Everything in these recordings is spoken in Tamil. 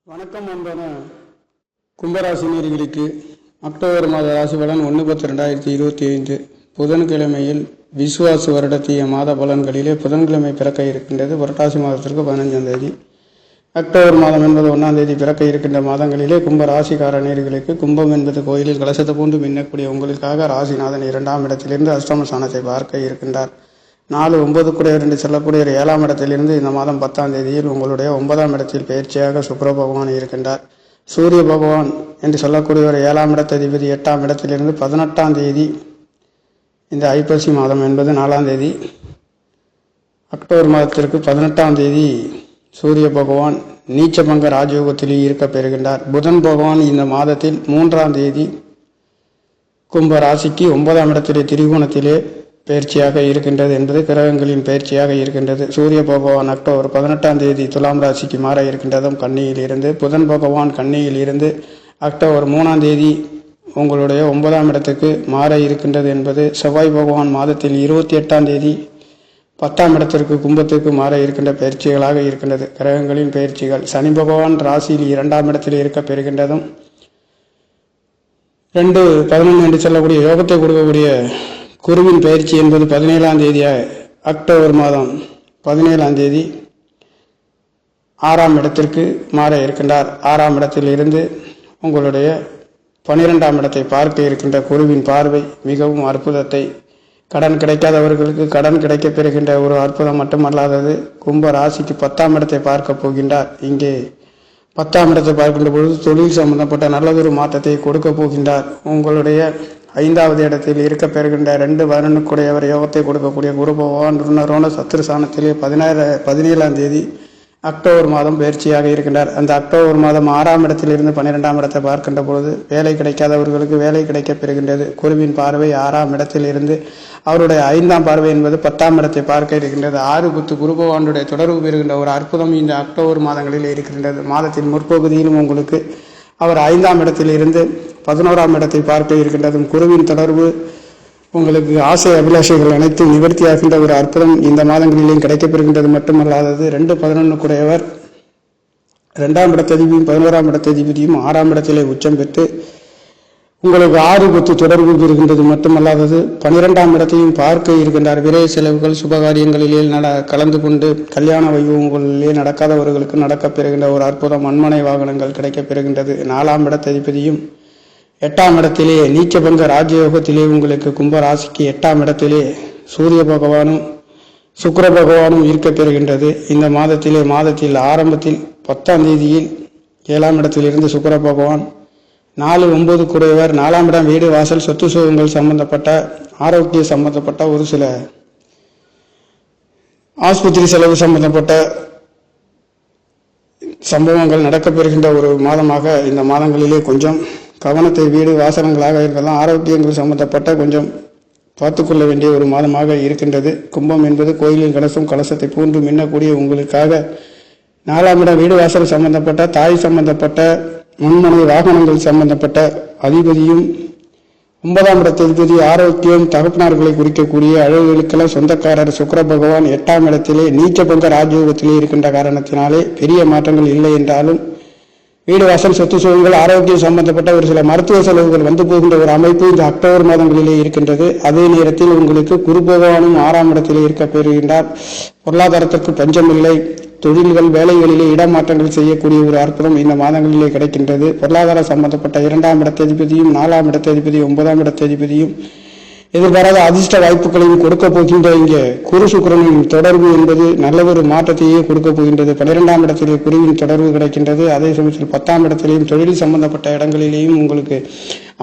வணக்கம் அன்பான கும்பராசி நேயர்களுக்கு அக்டோபர் மாத ராசி பலன் 1/10/2025 புதன்கிழமையில் விசுவாச வருடத்திய மாத பலன்களிலே புதன்கிழமை பிறக்க இருக்கின்றது. புரட்டாசி மாதத்திற்கு 15ஆம் தேதி அக்டோபர் மாதம் என்பது 1ஆம் தேதி பிறக்க இருக்கின்ற மாதங்களிலே கும்பராசிக்கார நேயர்களுக்கு கும்பம் என்பது கோயிலில் கலசத்தை பூண்டு மின்னக்கூடிய உங்களுக்காக ராசிநாதன் 2ஆம் இடத்திலிருந்து அஷ்டம ஸ்தானத்தை பார்க்க இருக்கின்றார். 4-9 கூடியவர் என்று சொல்லக்கூடிய 7ஆம் இடத்திலிருந்து இந்த மாதம் 10ஆம் தேதியில் உங்களுடைய 9ஆம் இடத்தில் பயிற்சியாக சுக்கிர பகவான் இருக்கின்றார். சூரிய பகவான் என்று சொல்லக்கூடியவர் 7ஆம் இடத்ததிபதி 8ஆம் இடத்திலிருந்து 18ஆம் தேதி இந்த ஐப்பசி மாதம் என்பது 4ஆம் தேதி அக்டோபர் மாதத்திற்கு 18ஆம் தேதி சூரிய பகவான் நீச்சபங்க ராஜயோகத்திலே இருக்க பெறுகின்றார். புதன் பகவான் இந்த மாதத்தில் 3ஆம் தேதி கும்ப ராசிக்கு 9ஆம் இடத்திலே திரிகோணத்திலே பயிற்சியாக இருக்கின்றது என்பது கிரகங்களின் பயிற்சியாக இருக்கின்றது. சூரிய பகவான் அக்டோபர் 18ஆம் தேதி துலாம் ராசிக்கு மாற இருக்கின்றதும் கன்னியில் இருந்து, புதன் பகவான் கன்னியில் இருந்து அக்டோபர் 3ஆம் தேதி உங்களுடைய 9ஆம் இடத்துக்கு மாற இருக்கின்றது என்பது செவ்வாய் பகவான் மாதத்தில் 28ஆம் தேதி 10ஆம் இடத்திற்கு கும்பத்திற்கு மாற இருக்கின்ற பயிற்சிகளாக இருக்கின்றது கிரகங்களின் பயிற்சிகள். சனி பகவான் ராசியில் 2ஆம் இடத்தில் இருக்க பெறுகின்றதும் 2-11 என்று சொல்லக்கூடிய யோகத்தை கொடுக்கக்கூடிய குருவின் பயிற்சி என்பது 17ஆம் தேதி அக்டோபர் மாதம் 17ஆம் தேதி 6ஆம் இடத்திற்கு மாற இருக்கின்றார். 6ஆம் இடத்தில் இருந்து உங்களுடைய 12ஆம் இடத்தை பார்க்க இருக்கின்ற குருவின் பார்வை மிகவும் அற்புதத்தை, கடன் கிடைக்காதவர்களுக்கு கடன் கிடைக்க பெறுகின்ற ஒரு அற்புதம் மட்டுமல்லாதது, கும்ப ராசிக்கு 10ஆம் இடத்தை பார்க்க போகின்றார். இங்கே 10ஆம் இடத்தை பார்க்கின்ற பொழுது தொழில் சம்பந்தப்பட்ட நல்லதொரு மாற்றத்தை கொடுக்க போகின்றார். உங்களுடைய 5ஆவது இடத்தில் இருக்க பெறுகின்ற 2-11 கூடியவர் யோகத்தை கொடுக்கக்கூடிய குரு பகவான் ருணரோண சத்துருசானத்திலே 17ஆம் தேதி அக்டோபர் மாதம் பயிற்சியாக இருக்கின்றார். அந்த அக்டோபர் மாதம் 6ஆம் இடத்திலிருந்து 12ஆம் இடத்தை பார்க்கின்ற பொழுது வேலை கிடைக்காதவர்களுக்கு வேலை கிடைக்க பெறுகின்றது. குருவின் பார்வை 6ஆம் இடத்தில் இருந்து அவருடைய 5ஆம் பார்வை என்பது 10ஆம் இடத்தை பார்க்க இருக்கின்றது. 6 குரு பகவானுடைய தொடர்பு பெறுகின்ற ஒரு அற்புதம் இந்த அக்டோபர் மாதங்களில் இருக்கின்றது. மாதத்தின் முற்பகுதியிலும் உங்களுக்கு அவர் 5ஆம் இடத்தில் இருந்து 11ஆம் இடத்தை பார்க்க இருக்கின்றதும் குருவின் தொடர்பு உங்களுக்கு ஆசை அபிலாஷைகள் அனைத்தும் நிவர்த்தியாகின்ற ஒரு அற்புதம் இந்த மாதங்களிலேயும் கிடைக்கப்பெறுகின்றது மட்டுமல்லாதது, 2-11 கூடையவர் 2ஆம் இடத்ததிபதியும் 11ஆம் இடத்ததிபதியும் 6ஆம் இடத்திலே உச்சம் பெற்று உங்களுக்கு 6 தொடர்பு பெறுகின்றது மட்டுமல்லாதது, 12ஆம் இடத்தையும் பார்க்க இருக்கின்றார். விரைய செலவுகள் சுபகாரியங்களிலே கலந்து கொண்டு கல்யாண வைபவங்களிலே நடக்காதவர்களுக்கு நடக்கப் பெறுகின்ற ஒரு அற்புதம், மண்மனை வாகனங்கள் கிடைக்கப் பெறுகின்றது. 4ஆம் இடத்ததிபதியும் 8ஆம் இடத்திலே நீச்சபங்க ராஜயோகத்திலே உங்களுக்கு கும்பராசிக்கு 8ஆம் இடத்திலே சூரிய பகவானும் சுக்கிர பகவானும் இருக்க பெறுகின்றது. இந்த மாதத்தில் ஆரம்பத்தில் 10ஆம் தேதியில் 7ஆம் இடத்திலிருந்து சுக்கிர பகவான் 4-9 கூடையவர் 4ஆம் இடம் வீடு வாசல் சொத்து சுகங்கள் சம்பந்தப்பட்ட ஆரோக்கிய சம்பந்தப்பட்ட ஒரு சில ஆஸ்பத்திரி செலவு சம்பந்தப்பட்ட சம்பவங்கள் நடக்கப்பெறுகின்ற ஒரு மாதமாக இந்த மாதங்களிலே கொஞ்சம் கவனத்தை வீடு வாசனங்களாக இருக்கலாம், ஆரோக்கியங்கள் சம்பந்தப்பட்ட கொஞ்சம் பார்த்துக்கொள்ள வேண்டிய ஒரு மாதமாக இருக்கின்றது. கும்பம் என்பது கோயிலின் கலசத்தை பூண்டு மின்னக்கூடிய உங்களுக்காக 4ஆம் இடம் வீடு வாசல் சம்பந்தப்பட்ட தாய் சம்பந்தப்பட்ட முன்மனை வாகனங்கள் சம்பந்தப்பட்ட அதிபதியும் 9ஆம் இடத்ததிபதி ஆரோக்கியம் தகப்பனார்களை குறிக்கக்கூடிய அழகுகளுக்கெல்லாம் சொந்தக்காரர் சுக்கிர பகவான் 8ஆம் இடத்திலே நீச்சபங்க ராஜயோகத்திலே இருக்கின்ற காரணத்தினாலே பெரிய மாற்றங்கள் இல்லை என்றாலும் வீடு வாசல் சொத்து சுகங்கள் ஆரோக்கியம் சம்பந்தப்பட்ட ஒரு சில மருத்துவ செலவுகள் வந்து போகின்ற ஒரு அமைப்பு இந்த அக்டோபர் மாதங்களிலே இருக்கின்றது. அதே நேரத்தில் உங்களுக்கு குரு பகவானும் 6ஆம் இடத்திலே இருக்க பெறுகின்றார். பொருளாதாரத்திற்கு பஞ்சமில்லை. தொழில்கள் வேலைகளிலே இடமாற்றங்கள் செய்யக்கூடிய ஒரு அற்புதம் இந்த மாதங்களிலே கிடைக்கின்றது. பொருளாதார சம்பந்தப்பட்ட 2ஆம் இடத்ததிபதியும் 4ஆம் இடத்ததிபதியும் 9ஆம் இடத்ததிபதியும் எதிர்பாராத அதிர்ஷ்ட வாய்ப்புகளையும் கொடுக்க போகின்ற இங்கே குரு சுக்கிரனின் தொடர்பு என்பது நல்ல ஒரு மாற்றத்தையே கொடுக்க போகின்றது. 12ஆம் இடத்திலே குருவின் தொடர்பு கிடைக்கின்றது. அதே சமயத்தில் 10ஆம் இடத்திலேயும் தொழில் சம்பந்தப்பட்ட இடங்களிலேயும் உங்களுக்கு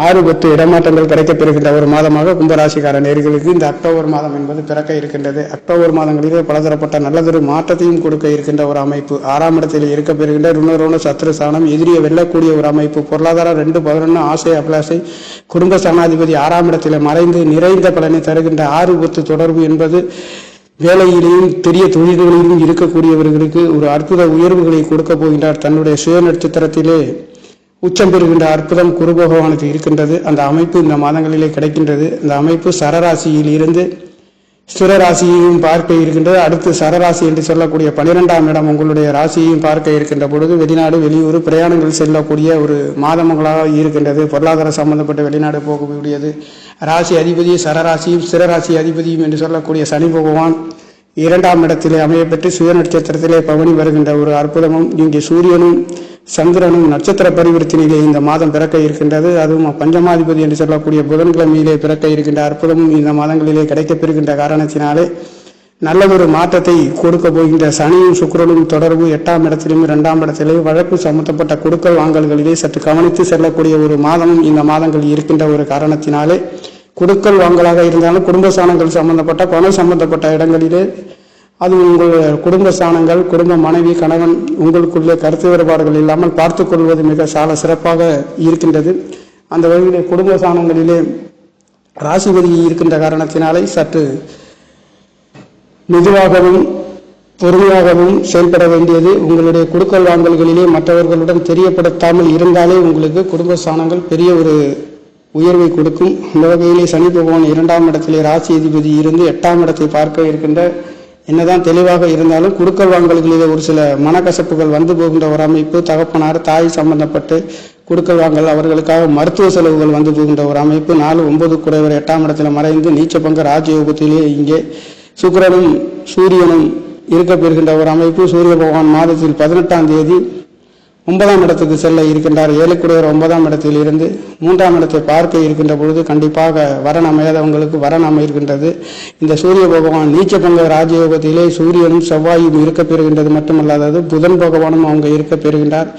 6-10 இடமாற்றங்கள் கிடைக்கப் பெறுகின்ற ஒரு மாதமாக கும்பராசிக்கார நேயர்களுக்கு இந்த அக்டோபர் மாதம் என்பது பிறக்க இருக்கின்றது. அக்டோபர் மாதங்களிலே பலதரப்பட்ட நல்லதொரு மாற்றத்தையும் கொடுக்க இருக்கின்ற ஒரு அமைப்பு. 6ஆம் இடத்தில் இருக்க பெறுகின்ற ருணரோண சத்ருசானம் எதிரியை வெல்லக்கூடிய ஒரு அமைப்பு. பொருளாதாரம் 2-11 ஆசை அபிலாசை குடும்ப ஸ்தானாதிபதி 6ஆம் இடத்திலே மறைந்து நிறைந்த பலனை தருகின்ற 6-10 தொடர்பு என்பது வேலையிலேயும் பெரிய தொழில்களிலும் இருக்கக்கூடியவர்களுக்கு ஒரு அற்புத உயர்வுகளை கொடுக்க போகின்றார். தன்னுடைய சுய நட்சத்திரத்திலே உச்சம் பெறுகின்ற அற்புதம் குரு பகவானுக்கு இருக்கின்றது. அந்த அமைப்பு இந்த மாதங்களிலே கிடைக்கின்றது. இந்த அமைப்பு சரராசியில் இருந்து ஸ்திர ராசியையும் பார்க்க இருக்கின்றது. அடுத்து சரராசி என்று சொல்லக்கூடிய 12ஆம் இடம் உங்களுடைய ராசியையும் பார்க்க இருக்கின்ற பொழுது வெளிநாடு வெளியூர் பிரயாணங்கள் செல்லக்கூடிய ஒரு மாதங்களாக இருக்கின்றது. பொருளாதார சம்பந்தப்பட்ட வெளிநாடு போகக்கூடியது. ராசி அதிபதி சரராசியும் ஸ்திர ராசி அதிபதியும் என்று சொல்லக்கூடிய சனி பகவான் 2ஆம் இடத்திலே அமையப்பெற்று சுய நட்சத்திரத்திலே பவனி வருகின்ற ஒரு அற்புதமும் இங்கே சூரியனும் சந்திரனும் நட்சத்திர பரிவர்த்தனையிலே இந்த மாதம் பிறக்க இருக்கின்றது. அதுவும் பஞ்சமாதிபதி என்று சொல்லக்கூடிய புதன்கிழமையிலே பிறக்க இருக்கின்ற அற்புதமும் இந்த மாதங்களிலே கிடைக்கப்பெறுகின்ற காரணத்தினாலே நல்லதொரு மாற்றத்தை கொடுக்க போகின்ற சனியும் சுக்கிரனும் தொடர்பு 8ஆம் இடத்திலும் 2ஆம் இடத்திலே வழக்கு சம்பந்தப்பட்ட கொடுக்கல் வாங்கல்களிலே சற்று கவனித்து செல்லக்கூடிய ஒரு மாதமும் இந்த மாதங்கள் இருக்கின்ற ஒரு காரணத்தினாலே கொடுக்கல் வாங்கலாக இருந்தாலும் குடும்ப ஸ்தானங்கள் சம்பந்தப்பட்ட பணம் சம்பந்தப்பட்ட இடங்களிலே அது உங்கள் குடும்ப ஸ்தானங்கள் குடும்ப மனைவி கணவன் உங்களுக்குள்ளே கருத்து வேறுபாடுகள் இல்லாமல் பார்த்து கொள்வது மிக சால சிறப்பாக இருக்கின்றது. அந்த வகையிலே குடும்ப ஸ்தானங்களிலே ராசிபதி இருக்கின்ற காரணத்தினாலே சற்று மெதுவாகவும் பொறுமையாகவும் செயல்பட வேண்டியது. உங்களுடைய கொடுக்கல் வாங்கல்களிலே மற்றவர்களுடன் தெரியப்படுத்தாமல் இருந்தாலே உங்களுக்கு குடும்ப ஸ்தானங்கள் பெரிய ஒரு உயர்வை கொடுக்கும். இந்த வகையிலே சனி பகவான் 2ஆம் இடத்திலே ராசி அதிபதி இருந்து 8ஆம் இடத்தை பார்க்க இருக்கின்ற என்னதான் தெளிவாக இருந்தாலும் கொடுக்கல் வாங்கல்களிலே ஒரு சில மனக்கசப்புகள் வந்து போகின்ற ஒரு அமைப்பு. தகப்பனார் தாய் சம்பந்தப்பட்டு கொடுக்கல் வாங்கல் அவர்களுக்காக மருத்துவ செலவுகள் வந்து போகின்ற ஒரு அமைப்பு. 4-9 குறைவர் 8ஆம் இடத்துல மறைந்து நீச்சபங்க ராஜயோகத்திலே இங்கே சுக்கிரனும் சூரியனும் இருக்கப்பெறுகின்ற ஒரு அமைப்பு. சூரிய பகவான் மாதத்தில் 18ஆம் தேதி 9ஆம் இடத்துக்கு செல்ல இருக்கின்றார். 7 குறைவர் 9ஆம் இடத்தில் இருந்து 3ஆம் இடத்தை பார்க்க இருக்கின்ற பொழுது கண்டிப்பாக வரன் அமையாதவங்களுக்கு வரன் அமைகின்றது. இந்த சூரிய பகவான் நீச்சபங்க ராஜயோகத்திலே சூரியனும் செவ்வாயும் இருக்கப்பெறுகின்றது மட்டுமல்லாதது புதன் பகவானும் அவங்க இருக்கப்பெறுகின்றார்.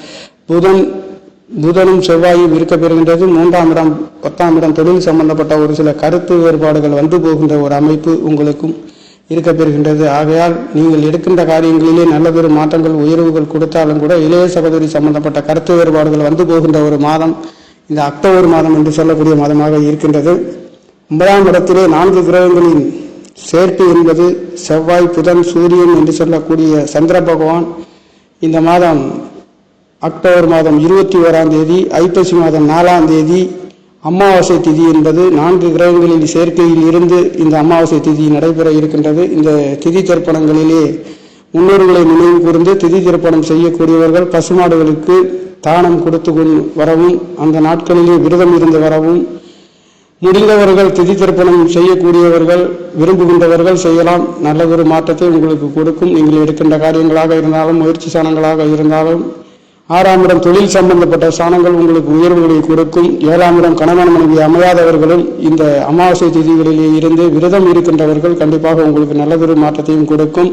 புதனும் செவ்வாயும் இருக்கப்பெறுகின்றது. 3ஆம் இடம் 10ஆம் இடம் தொழில் சம்பந்தப்பட்ட ஒரு சில கருத்து வேறுபாடுகள் வந்து போகின்ற ஒரு அமைப்பு உங்களுக்கும் இருக்கப்பெறுகின்றது. ஆகையால் நீங்கள் எடுக்கின்ற காரியங்களிலே நல்லதொரு மாற்றங்கள் உயர்வுகள் கொடுத்தாலும் கூட இளைய சகோதரி சம்பந்தப்பட்ட கருத்து வேறுபாடுகள் வந்து போகின்ற ஒரு மாதம் இந்த அக்டோபர் மாதம் என்று சொல்லக்கூடிய மாதமாக இருக்கின்றது. 9ஆம் இடத்திலே 4 கிரகங்களின் சேர்க்கை என்பது செவ்வாய் புதன் சூரியன் என்று சொல்லக்கூடிய சந்திர பகவான் இந்த மாதம் அக்டோபர் மாதம் 21ஆம் தேதி ஐப்பசி மாதம் 4ஆம் தேதி அமாவாசை திதி என்பது 4 கிரகங்களில் சேர்க்கையில் இருந்து இந்த அமாவாசை திதி நடைபெற இருக்கின்றது. இந்த திதி தர்ப்பணங்களிலே முன்னோர்களை நினைவு கூர்ந்து திதி தர்ப்பணம் செய்யக்கூடியவர்கள் பசுமாடுகளுக்கு தானம் கொடுத்து வரவும் அந்த நாட்களிலே விரதம் இருந்து வரவும் முடிந்தவர்கள் திதி தர்ப்பணம் செய்யக்கூடியவர்கள் விரும்புகின்றவர்கள் செய்யலாம். நல்லதொரு மாற்றத்தை உங்களுக்கு கொடுக்கும். நீங்கள் எடுக்கின்ற காரியங்களாக இருந்தாலும் முயற்சி ஸ்தானங்களாக இருந்தாலும் 6ஆம் இடம் தொழில் சம்பந்தப்பட்ட ஸ்தானங்கள் உங்களுக்கு உயர்வுகளை கொடுக்கும். 7ஆம் இடம் கணவன் மனைவி அமையாதவர்களும் இந்த அமாவாசை திதிகளிலே இருந்து விரதம் இருக்கின்றவர்கள் கண்டிப்பாக உங்களுக்கு நல்லதொரு மாற்றத்தையும் கொடுக்கும்.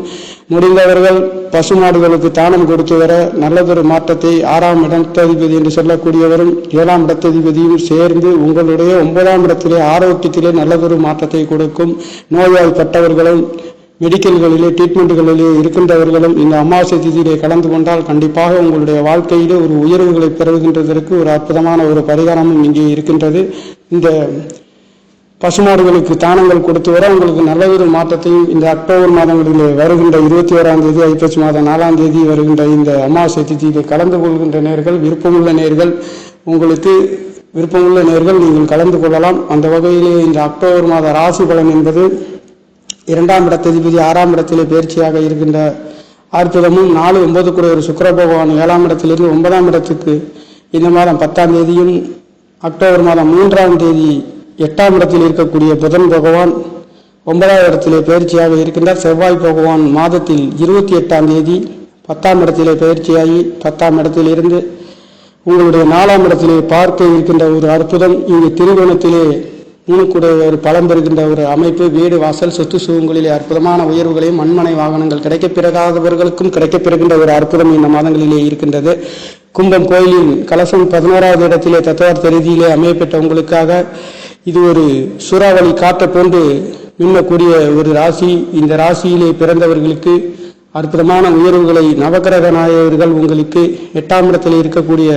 முடிந்தவர்கள் பசுமாடுகளுக்கு தானம் கொடுத்து வர நல்லதொரு மாற்றத்தை 6ஆம் இடத்ததிபதி என்று சொல்லக்கூடியவரும் 7ஆம் இடத்ததிபதியும் சேர்ந்து உங்களுடைய 9ஆம் இடத்திலே ஆரோக்கியத்திலே நல்லதொரு மாற்றத்தை கொடுக்கும். நோய்வாய்ப்பட்டவர்களும் மெடிக்கல்களிலே ட்ரீட்மெண்ட்டுகளிலே இருக்கின்றவர்களும் இந்த அமாவாசை திதியிலே கலந்து கொண்டால் கண்டிப்பாக உங்களுடைய வாழ்க்கையிலே ஒரு உயர்வுகளை பெறுகின்றதற்கு ஒரு அற்புதமான ஒரு பரிகாரமும் இங்கே இருக்கின்றது. இந்த பசுமாடுகளுக்கு தானங்கள் கொடுத்து வர உங்களுக்கு நல்லதொரு மாற்றத்தையும் இந்த அக்டோபர் மாதங்களிலே வருகின்ற 21ஆம் தேதி ஐப்பசி மாதம் 4ஆம் தேதி வருகின்ற இந்த அமாவாசை திதியிலே கலந்து கொள்கின்ற நேர்கள் விருப்பமுள்ள நேர்கள் உங்களுக்கு விருப்பமுள்ள நேர்கள் நீங்கள் கலந்து கொள்ளலாம். அந்த வகையிலே இந்த அக்டோபர் மாத ராசி பலன் என்பது 2ஆம் இடத்ததிபதி 6ஆம் இடத்திலே பயிற்சியாக இருக்கின்ற அற்புதமும் 4-9 கூட ஒரு சுக்கிர பகவான் 7ஆம் இடத்திலிருந்து 9ஆம் இடத்துக்கு இந்த மாதம் 10ஆம் தேதியும் அக்டோபர் மாதம் 3ஆம் தேதி 8ஆம் இடத்தில் இருக்கக்கூடிய புதன் பகவான் 9ஆம் இடத்திலே பயிற்சியாக இருக்கின்றார். செவ்வாய் பகவான் மாதத்தில் 28ஆம் தேதி 10ஆம் இடத்திலே பயிற்சியாகி 10ஆம் இடத்திலிருந்து உங்களுடைய 4ஆம் இடத்திலே பார்க்க இருக்கின்ற ஒரு அற்புதம். இங்கு திருகோணத்திலே 3 கூட ஒரு பலம் பெறுகின்ற ஒரு அமைப்பு. வீடு வாசல் சொத்து சுகங்களிலே அற்புதமான உயர்வுகளையும் மண்மனை வாகனங்கள் கிடைக்கப்பெறாதவர்களுக்கும் கிடைக்கப்பெறுகின்ற ஒரு அற்புதம் இந்த மாதங்களிலே இருக்கின்றது. கும்பம் கோயிலின் கலசம் 11ஆவது இடத்திலே தத்துவார்த்த ரீதியிலே அமையப்பெற்ற உங்களுக்காக இது ஒரு சூறாவளி காற்றை போன்று மின்னக்கூடிய ஒரு ராசி. இந்த ராசியிலே பிறந்தவர்களுக்கு அற்புதமான உயர்வுகளை நவகிரக நாயகர்கள் உங்களுக்கு 8ஆம் இடத்தில் இருக்கக்கூடிய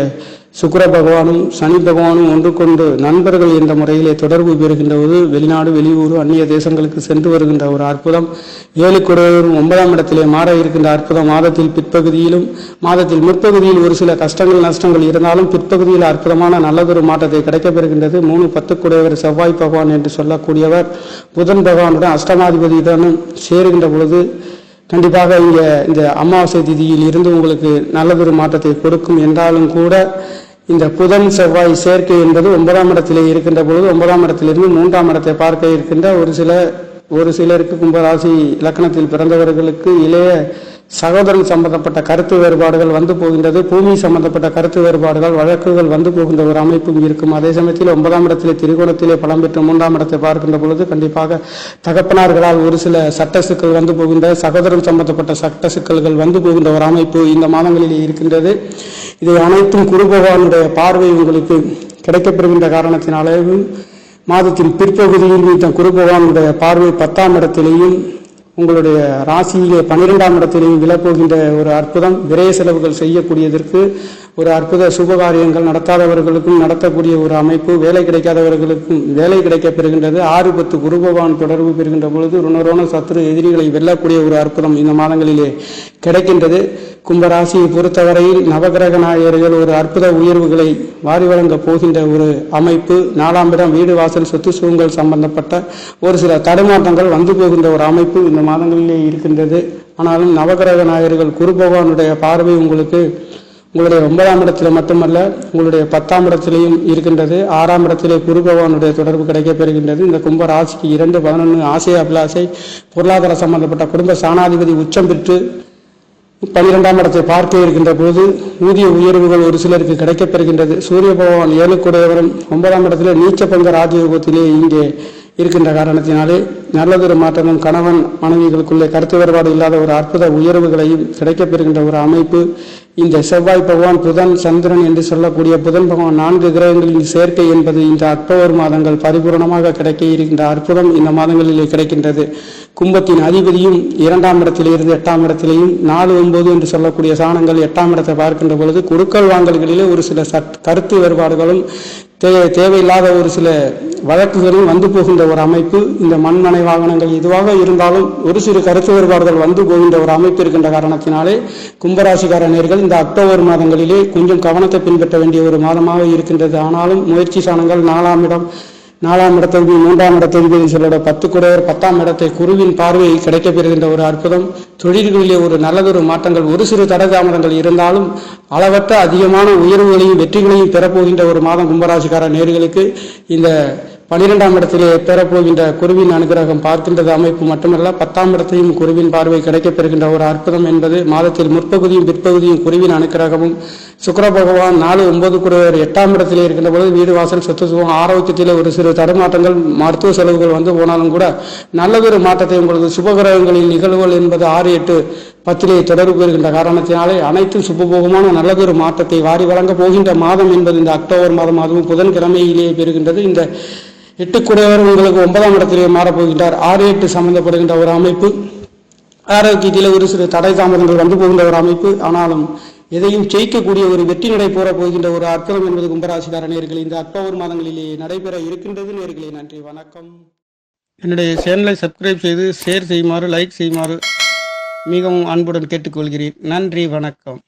சுக்கிர பகவானும் சனி பகவானும் ஒன்றுக்கொண்டு நண்பர்கள் என்ற முறையிலே தொடர்பு பெறுகின்ற போது வெளிநாடு வெளியூர் அந்நிய தேசங்களுக்கு சென்று வருகின்ற ஒரு அற்புதம், 7 குடையவரும் 9ஆம் இடத்திலே மாற இருக்கின்ற அற்புதம், மாதத்தில் பிற்பகுதியிலும் மாதத்தில் முற்பகுதியில் ஒரு சில கஷ்டங்கள் நஷ்டங்கள் இருந்தாலும் பிற்பகுதியில் அற்புதமான நல்லதொரு மாற்றத்தை கிடைக்கப்பெறுகின்றது. 3-10 குடையவர் செவ்வாய் பகவான் என்று சொல்லக்கூடியவர் புதன் பகவானுடன் அஷ்டமாதிபதியுடனும் சேருகின்ற பொழுது கண்டிப்பாக இந்த அமாவாசை திதியில் இருந்து உங்களுக்கு நல்லதொரு மாற்றத்தை கொடுக்கும். என்றாலும் கூட இந்த புதன் செவ்வாய் சேர்க்கை என்பது 9ஆம் இடத்திலே இருக்கின்ற பொழுது 9ஆம் இடத்திலிருந்து 3ஆம் இடத்தை பார்க்க இருக்கின்ற ஒரு சிலருக்கு கும்பராசி இலக்கணத்தில் பிறந்தவர்களுக்கு இளைய சகோதரன் சம்பந்தப்பட்ட கருத்து வேறுபாடுகள் வந்து போகின்றது. பூமி சம்பந்தப்பட்ட கருத்து வேறுபாடுகள் வழக்குகள் வந்து போகின்ற ஒரு அமைப்பும் இருக்கும். அதே சமயத்தில் 9ஆம் இடத்திலே திரிகோணத்திலே பலம் பெற்று 3ஆம் இடத்தை பார்க்கின்ற பொழுது கண்டிப்பாக தகப்பனார்களால் ஒரு சில சட்ட சிக்கல் வந்து போகின்ற, சகோதரன் சம்பந்தப்பட்ட சட்ட சிக்கல்கள் வந்து போகின்ற ஒரு அமைப்பு இந்த மாதங்களிலே இருக்கின்றது. இதை அனைத்தும் குரு பகவானுடைய பார்வை உங்களுக்கு கிடைக்கப்பெறுகின்ற காரணத்தினாலேயும் மாதத்தின் பிற்பகுதியில் இந்த குரு பகவானுடைய பார்வை 10ஆம் இடத்திலேயும் உங்களுடைய ராசியிலே 12ஆம் இடத்திலேயும் விழப்போகின்ற ஒரு அற்புதம், விரைய செலவுகள் செய்யக்கூடியதற்கு ஒரு அற்புத சுபகாரியங்கள் நடத்தாதவர்களுக்கும் நடத்தக்கூடிய ஒரு அமைப்பு, வேலை கிடைக்காதவர்களுக்கும் வேலை கிடைக்கப் பெறுகின்றது. 6-10 குரு பகவான் தொடர்பு பெறுகின்ற பொழுது ருணரோண சத்துரு எதிரிகளை வெல்லக்கூடிய ஒரு அற்புதம் இந்த மாதங்களிலே கிடைக்கின்றது. கும்பராசியை பொறுத்தவரையில் நவகிரக நாயகர்கள் ஒரு அற்புத உயர்வுகளை வாரி வழங்கப் போகின்ற ஒரு அமைப்பு. 4ஆம் இடம் வீடு வாசல் சொத்து சுகங்கள் சம்பந்தப்பட்ட ஒரு சில தடுமாற்றங்கள் வந்து போகின்ற ஒரு அமைப்பு இந்த மாதங்களிலே இருக்கின்றது. ஆனாலும் நவகிரக நாயகர்கள் குரு பகவானுடைய பார்வை உங்களுடைய 9ஆம் இடத்துல மட்டுமல்ல உங்களுடைய 10ஆம் இடத்திலேயும் இருக்கின்றது. 6ஆம் இடத்திலே குரு பகவானுடைய தொடர்பு கிடைக்கப் பெறுகின்றது. இந்த கும்ப ராசிக்கு 2-11 ஆசை அபிலாசை பொருளாதார சம்பந்தப்பட்ட குடும்ப சாணாதிபதி உச்சம் பெற்று 12ஆம் இடத்தை பார்க்க இருக்கின்ற போது ஊதிய உயர்வுகள் ஒரு சிலருக்கு கிடைக்கப் பெறுகின்றது. சூரிய பகவான் 7 குடையவரும் 9ஆம் இடத்திலே நீச்ச பங்க ராஜயோகத்திலே இங்கே இருக்கின்ற காரணத்தினாலே நல்லதொரு மாற்றமும் கணவன் மனைவிகளுக்குள்ளே கருத்து வேறுபாடு இல்லாத ஒரு அற்புத உயர்வுகளையும் கிடைக்கப்பெறுகின்ற ஒரு அமைப்பு. இந்த செவ்வாய் பகவான் புதன் சந்திரன் என்று சொல்லக்கூடிய புதன் பகவான் 4 கிரகங்களின் சேர்க்கை என்பது இந்த அக்டோபர் மாதங்கள் பரிபூர்ணமாக கிடைக்க இருக்கின்ற அற்புதம் இந்த மாதங்களிலே கிடைக்கின்றது. கும்பத்தின் அதிபதியும் 2ஆம் இடத்திலிருந்து 8ஆம் இடத்திலேயும் 4-9 என்று சொல்லக்கூடிய சாணங்கள் 8ஆம் இடத்தை பார்க்கின்ற பொழுது கொடுக்கல் வாங்கல்களிலே ஒரு சில கருத்து வேறுபாடுகளும் தேவையில்லாத ஒரு சில வழக்குகளும் வந்து போகின்ற ஒரு அமைப்பு. இந்த மண்மனை வாகனங்கள் எதுவாக இருந்தாலும் ஒரு சிறு கருத்து வேறுபாடுகள் வந்து போகின்ற ஒரு அமைப்பு இருக்கின்ற காரணத்தினாலே கும்பராசிக்காரர்கள் இந்த அக்டோபர் மாதங்களிலே கொஞ்சம் கவனத்தை பின்பற்ற வேண்டிய ஒரு மாதமாக இருக்கின்றது. ஆனாலும் முயற்சி சாணங்கள் 4ஆம் இடத்திற்கு 3ஆம் இடத்திற்கு சொல்லோட 10 குடையவர் 10ஆம் இடத்தை குருவின் பார்வையை கிடைக்கப் பெறுகின்ற ஒரு அற்புதம். தொழில்களிலே ஒரு நல்லதொரு மாற்றங்கள் ஒரு சிறு தடை தாமதங்கள் இருந்தாலும் அளவற்ற அதிகமான உயர்வுகளையும் வெற்றிகளையும் பெறப்போகின்ற ஒரு மாதம் கும்பராசிக்கார நேயர்களுக்கு இந்த 12ஆம் இடத்திலே பெறப்போகின்ற குருவின் அனுகிரகம் பார்க்கின்றது அமைப்பு மட்டுமல்ல 10ஆம் இடத்தையும் குருவின் பார்வை கிடைக்கப் பெறுகின்ற ஒரு அற்புதம் என்பது மாதத்தில் முற்பகுதியும் பிற்பகுதியும் குருவின் அனுகிரகமும். சுக்கிர பகவான் 4-9 குடையவர் 8ஆம் இடத்திலே இருக்கின்ற பொழுது வீடு வாசல் சொத்து சுகம் ஆரோக்கியத்திலே ஒரு சிறு தடுமாற்றங்கள் மருத்துவ செலவுகள் வந்து போனாலும் கூட நல்லதொரு மாற்றத்தை உங்களுக்கு சுபகிரகங்களின் நிகழ்வுகள் என்பது 6-8-10 தொடர்பு பெறுகின்ற காரணத்தினாலே அனைத்தும் சுபபோகமான நல்லதொரு மாற்றத்தை வாரி வழங்க போகின்ற மாதம் என்பது இந்த அக்டோபர் மாதம், அதுவும் புதன்கிழமையிலேயே பெறுகின்றது. இந்த 8 குடையவர் உங்களுக்கு 9ஆம் இடத்திலே மாறப்போகின்றார். 6-8 சம்பந்தப்படுகின்ற ஒரு அமைப்பு. ஆரோக்கியத்திலே ஒரு சிறு தடை தாமதங்கள் வந்து போகின்ற ஒரு அமைப்பு. ஆனாலும் எதையும் ஜெயிக்கக்கூடிய ஒரு வெற்றி நடை போற போகின்ற ஒரு அற்புதம் என்பது கும்பராசிக்கார நேயர்கள் இந்த அக்டோபர் மாதங்களிலே நடைபெற இருக்கின்றது. நேயர்களே, நன்றி, வணக்கம். என்னுடைய சேனலை சப்ஸ்கிரைப் செய்து ஷேர் செய்யுமாறு லைக் செய்யுமாறு மிகவும் அன்புடன் கேட்டுக்கொள்கிறேன். நன்றி, வணக்கம்.